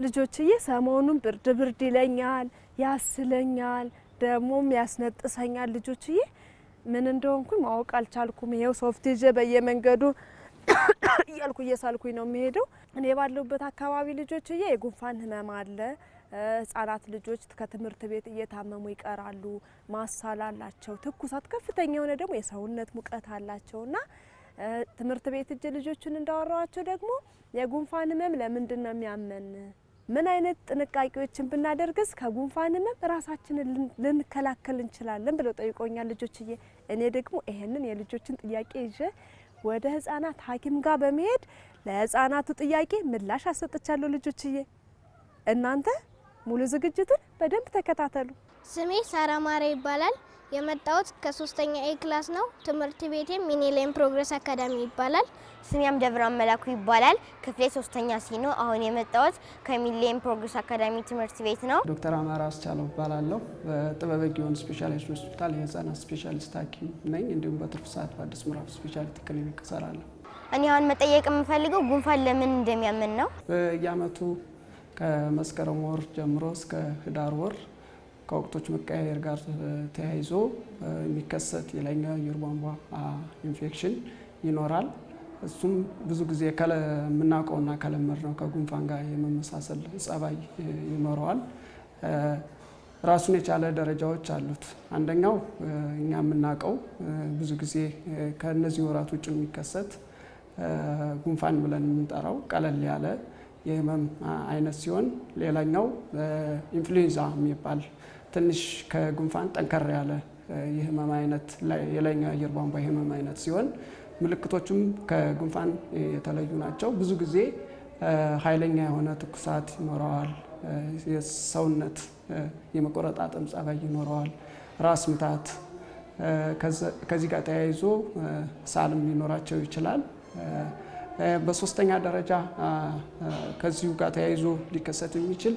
ልጆችዬ ሰሞኑን ብርድ ይለኛል ያስለኛል ደሞም ያስነጥሰኛል ልጆችዬ ምን እንደሆንኩኝ ማወቅ አልቻልኩም ይሄው ሶፍት ይዤ በየመንገዱ እያልኩ እየሳልኩኝ ነው የምሄደው እኔ ባለሁበት አካባቢ ልጆችዬ የጉንፋን ህመም አለ ህጻናት ልጆች ከትምህርት ቤት እየታመሙ ይቀራሉ ማሳል አላቸው ትኩሳት ከፍተኛ የሆነ ደግሞ የሰውነት ሙቀት አላቸውና ትምህርት ቤት እጅ ልጆችን እንዳወራዋቸው ደግሞ የጉንፋን ህመም ለምንድን ነው የሚያመን ምን አይነት ጥንቃቄዎችን ብናደርግስ ከጉንፋን ህመም ራሳችንን ልንከላከል እንችላለን ብለው ጠይቆኛል ልጆችዬ እኔ ደግሞ ይሄንን የልጆችን ጥያቄ ይዤ ወደ ህፃናት ሐኪም ጋር በመሄድ ለህፃናቱ ጥያቄ ምላሽ አሰጥቻለሁ ልጆችዬ እናንተ ሙሉ ዝግጅቱን በደንብ ተከታተሉ ስሜ ሳራ ማሬ ይባላል የመጣሁት ከ3ኛ ኤ ክላስ ነው ትምህርት ቤቴም ሚኒሌም ፕሮግረስ አካዳሚ ይባላል ስሜም ደብራን መላኩ ይባላል ክፍሌ 3ኛ ሲ ነው አሁን የመጣሁት ከሚኒሌም ፕሮግረስ አካዳሚ ትምህርት ቤት ነው ዶክተር አማራ አስቻለው ይባላለሁ በጥበበ ጊዮን ስፔሻሊስት ሆስፒታል የህፃናት ስፔሻሊስት ሐኪም ነኝ እንዲሁም በትርፍ ሰዓት በአዲስ ምዕራፍ ስፔሻሊቲ ክሊኒክ እሰራለሁ እኔ አሁን መጠየቅ የምፈልገው ጉንፋን ለምን እንደሚያመን ነው በየአመቱ ከመስከረም ወር ጀምሮ እስከ ህዳር ወር ከወቅቶች መቀያየር ጋር ተያይዞ የሚከሰት የላይኛው አየር ቧንቧ ኢንፌክሽን ይኖራል እሱም ብዙ ጊዜ ከለምናውቀውና ከለመድነው ከጉንፋን ጋር የመመሳሰል ጸባይ ይኖረዋል ራሱን የቻለ ደረጃዎች አሉት አንደኛው እኛ የምናውቀው ብዙ ጊዜ ከነዚህ ወራት ውጭ የሚከሰት ጉንፋን ብለን የምንጠራው ቀለል ያለ የህመም አይነት ሲሆን ሌላኛው ኢንፍሉዌንዛ የሚባል ትንሽ ከጉንፋን ጠንከር ያለ የህመም አይነት የላይኛው አየር ቧንቧ የህመም አይነት ሲሆን ምልክቶቹም ከጉንፋን የተለዩ ናቸው ብዙ ጊዜ ኃይለኛ የሆነ ትኩሳት ይኖረዋል የሰውነት የመቆረጣጠም ጸባይ ይኖረዋል ራስ ምታት ከዚህ ጋር ተያይዞ ሳልም ሊኖራቸው ይችላል በሶስተኛ ደረጃ ከዚሁ ጋር ተያይዞ ሊከሰት የሚችል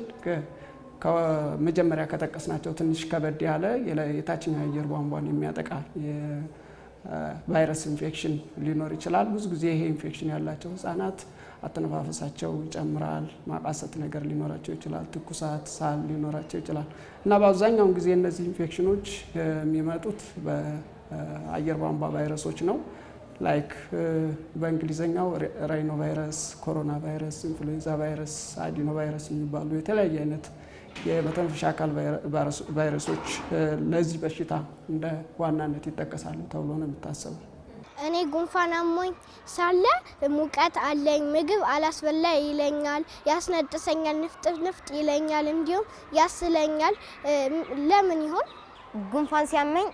ከመጀመሪያ ከተቀስናቸው ትንሽ ከበድ ያለ የታችኛው አየር ቧንቧን የሚያጠቃ ቫይረስ ኢንፌክሽን ሊኖር ይችላል ብዙ ጊዜ ይሄ ኢንፌክሽን ያላቸው ህፃናት አተነፋፈሳቸው ይጨምራል ማቃሰት ነገር ሊኖራቸው ይችላል ትኩሳት ሳል ሊኖራቸው ይችላል እና በአብዛኛው ጊዜ እነዚህ ኢንፌክሽኖች የሚመጡት በአየር ቧንቧ ቫይረሶች ነው ላይክ በእንግሊዘኛው ራይኖ ቫይረስ ኮሮና ቫይረስ ኢንፍሉዌንዛ ቫይረስ አዲኖ ቫይረስ የሚባሉ የተለያየ አይነት የመተንፈሻ አካል ቫይረሶች ለዚህ በሽታ እንደ ዋናነት ይጠቀሳሉ ተብሎ ነው የሚታሰበው እኔ ጉንፋን አሞኝ ሳለ ሙቀት አለኝ ምግብ አላስበላ ይለኛል ያስነጥሰኛል ንፍጥ ይለኛል እንዲሁም ያስለኛል ለምን ይሆን ጉንፋን ሲያመኝ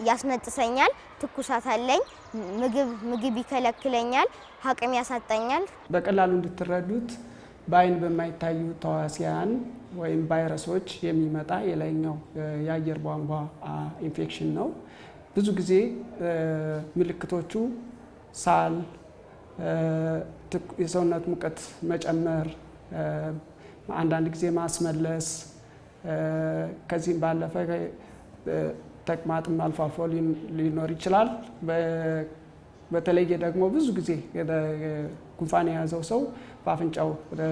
ያስነጥሰኛል ትኩሳት አለኝ ምግብ ይከለክለኛል አቅም ያሳጣኛል በቀላሉ እንድትረዱት በአይን በማይታዩ ተዋሲያን ወይም ቫይረሶች የሚመጣ የላይኛው የአየር ቧንቧ ኢንፌክሽን ነው ብዙ ጊዜ ምልክቶቹ ሳል የሰውነት ሙቀት መጨመር አንዳንድ ጊዜ ማስመለስ ከዚህም ባለፈ ተቅማጥም አልፎ አልፎ ሊኖር ይችላል በተለየ ደግሞ ብዙ ጊዜ ጉንፋን የያዘው ሰው በአፍንጫው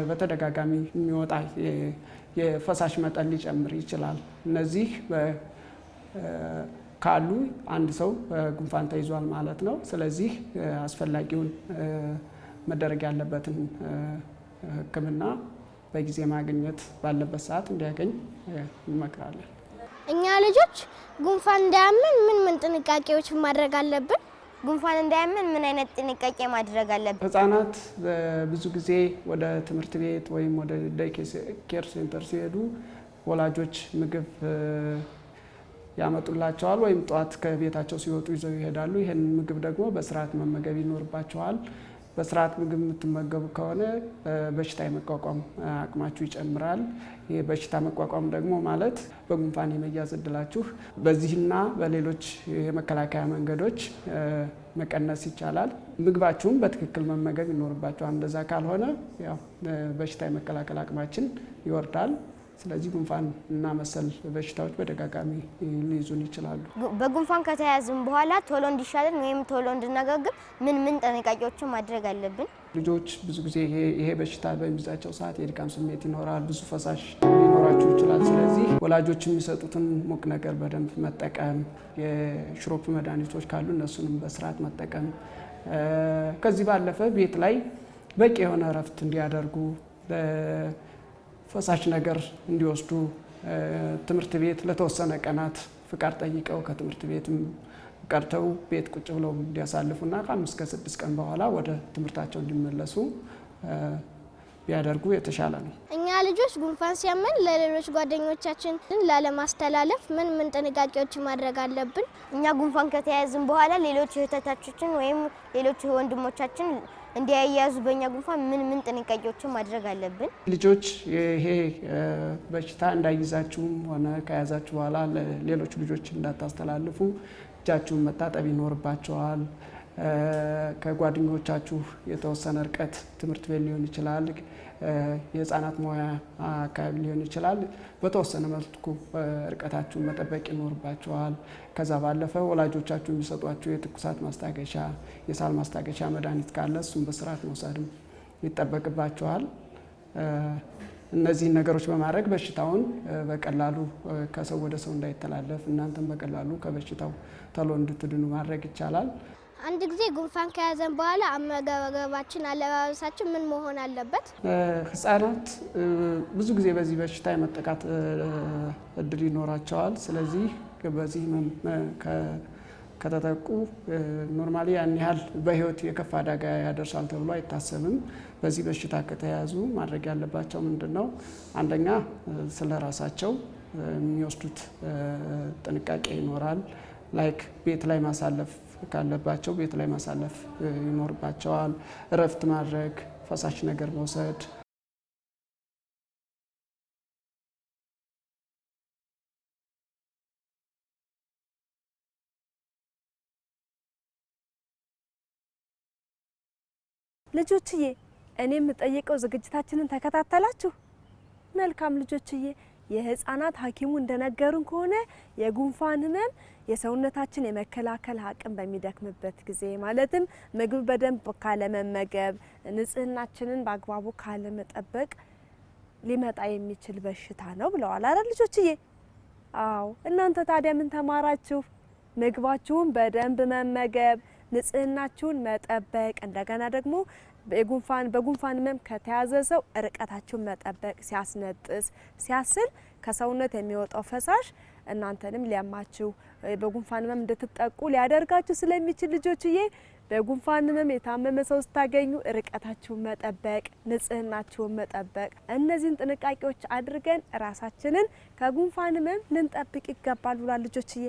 በተደጋጋሚ የሚወጣ የፈሳሽ መጠን ሊጨምር ይችላል እነዚህ ካሉ አንድ ሰው ጉንፋን ተይዟል ማለት ነው ስለዚህ አስፈላጊውን መደረግ ያለበትን ህክምና በጊዜ ማግኘት ባለበት ሰዓት እንዲያገኝ እንመክራለን እኛ ልጆች ጉንፋን እንዳያመን ምን ጥንቃቄዎች ማድረግ አለብን ጉንፋን እንዳያመን ምን አይነት ጥንቃቄ ማድረግ አለብን ህፃናት ብዙ ጊዜ ወደ ትምህርት ቤት ወይም ወደ ዴይ ኬር ሴንተር ሲሄዱ ወላጆች ምግብ ያመጡላቸዋል ወይም ጧት ከቤታቸው ሲወጡ ይዘው ይሄዳሉ ይሄን ምግብ ደግሞ በስርዓት መመገብ ይኖርባቸዋል በስርዓት ምግብ የምትመገቡ ከሆነ በሽታ የመቋቋም አቅማችሁ ይጨምራል ይሄ በሽታ መቋቋም ደግሞ ማለት በጉንፋን የመያዝ እድላችሁ በዚህና በሌሎች የመከላከያ መንገዶች መቀነስ ይቻላል ምግባችሁን በትክክል መመገብ ይኖርባችኋል እንደዛ ካልሆነ ያው በሽታ የመከላከል አቅማችን ይወርዳል ስለዚህ ጉንፋን እና መሰል በሽታዎች በደጋጋሚ ሊይዙን ይችላሉ። በጉንፋን ከተያዝን በኋላ ቶሎ እንዲሻለን ወይም ቶሎ እንድናገግም ምን ጥንቃቄዎችን ማድረግ አለብን? ልጆች ብዙ ጊዜ ይሄ በሽታ በሚይዛቸው ሰዓት የድካም ስሜት ይኖራል፣ ብዙ ፈሳሽ ሊኖራቸው ይችላል። ስለዚህ ወላጆች የሚሰጡትን ሙቅ ነገር በደንብ መጠቀም፣ የሽሮፕ መድኃኒቶች ካሉ እነሱንም በስርዓት መጠቀም፣ ከዚህ ባለፈ ቤት ላይ በቂ የሆነ እረፍት እንዲያደርጉ፣ ፈሳሽ ነገር እንዲወስዱ፣ ትምህርት ቤት ለተወሰነ ቀናት ፍቃድ ጠይቀው ከትምህርት ቤትም ቀርተው ቤት ቁጭ ብለው እንዲያሳልፉና ከ5 እስከ 6 ቀን በኋላ ወደ ትምህርታቸው እንዲመለሱ ቢያደርጉ የተሻለ ነው። እኛ ልጆች ጉንፋን ሲያመን ለሌሎች ጓደኞቻችን ላለማስተላለፍ ምን ጥንቃቄዎች ማድረግ አለብን? እኛ ጉንፋን ከተያዝን በኋላ ሌሎች እህቶቻችን ወይም ሌሎች ወንድሞቻችን እንዲያያዙ በእኛ ጉንፋን ምን ጥንቃቄዎችን ማድረግ አለብን? ልጆች ይሄ በሽታ እንዳይዛችሁም ሆነ ከያዛችሁ በኋላ ሌሎች ልጆች እንዳታስተላልፉ እጃችሁን መታጠብ ይኖርባቸዋል። ከጓደኞቻችሁ የተወሰነ ርቀት ትምህርት ቤት ሊሆን ይችላል፣ የህፃናት ሙያ አካባቢ ሊሆን ይችላል፣ በተወሰነ መልኩ ርቀታችሁን መጠበቅ ይኖርባቸዋል። ከዛ ባለፈ ወላጆቻችሁ የሚሰጧችሁ የትኩሳት ማስታገሻ፣ የሳል ማስታገሻ መድኃኒት ካለ እሱም በስርዓት መውሰድም ይጠበቅባቸዋል። እነዚህን ነገሮች በማድረግ በሽታውን በቀላሉ ከሰው ወደ ሰው እንዳይተላለፍ እናንተም በቀላሉ ከበሽታው ቶሎ እንድትድኑ ማድረግ ይቻላል። አንድ ጊዜ ጉንፋን ከያዘን በኋላ አመጋገባችን፣ አለባበሳችን ምን መሆን አለበት? ህፃናት ብዙ ጊዜ በዚህ በሽታ የመጠቃት እድል ይኖራቸዋል። ስለዚህ በዚህ ከተጠቁ ኖርማሊ ያን ያህል በህይወት የከፋ አደጋ ያደርሳል ተብሎ አይታሰብም። በዚህ በሽታ ከተያዙ ማድረግ ያለባቸው ምንድነው? አንደኛ ስለ ራሳቸው የሚወስዱት ጥንቃቄ ይኖራል። ላይክ ቤት ላይ ማሳለፍ ካለባቸው ቤት ላይ ማሳለፍ ይኖርባቸዋል። እረፍት ማድረግ፣ ፈሳሽ ነገር መውሰድ። ልጆችዬ እኔ የምጠይቀው ዝግጅታችንን ተከታተላችሁ? መልካም ልጆችዬ፣ የህፃናት ሐኪሙ እንደነገሩን ከሆነ የጉንፋን ህመም የሰውነታችን የመከላከል አቅም በሚደክምበት ጊዜ ማለትም ምግብ በደንብ ካለመመገብ፣ ንጽህናችንን በአግባቡ ካለመጠበቅ ሊመጣ የሚችል በሽታ ነው ብለዋል አይደል ልጆችዬ? አዎ። እናንተ ታዲያ ምን ተማራችሁ? ምግባችሁን በደንብ መመገብ፣ ንጽህናችሁን መጠበቅ፣ እንደገና ደግሞ በጉንፋን ህመም ከተያዘ ሰው ርቀታችሁን መጠበቅ፣ ሲያስነጥስ ሲያስል ከሰውነት የሚወጣው ፈሳሽ እናንተንም ሊያማችሁ በጉንፋን ህመም እንድትጠቁ ሊያደርጋችሁ ስለሚችል ልጆችዬ በጉንፋን ህመም የታመመ ሰው ስታገኙ ርቀታችሁን መጠበቅ፣ ንጽህናችሁን መጠበቅ፣ እነዚህን ጥንቃቄዎች አድርገን ራሳችንን ከጉንፋን ህመም ልንጠብቅ ይገባል ብሏል ልጆችዬ።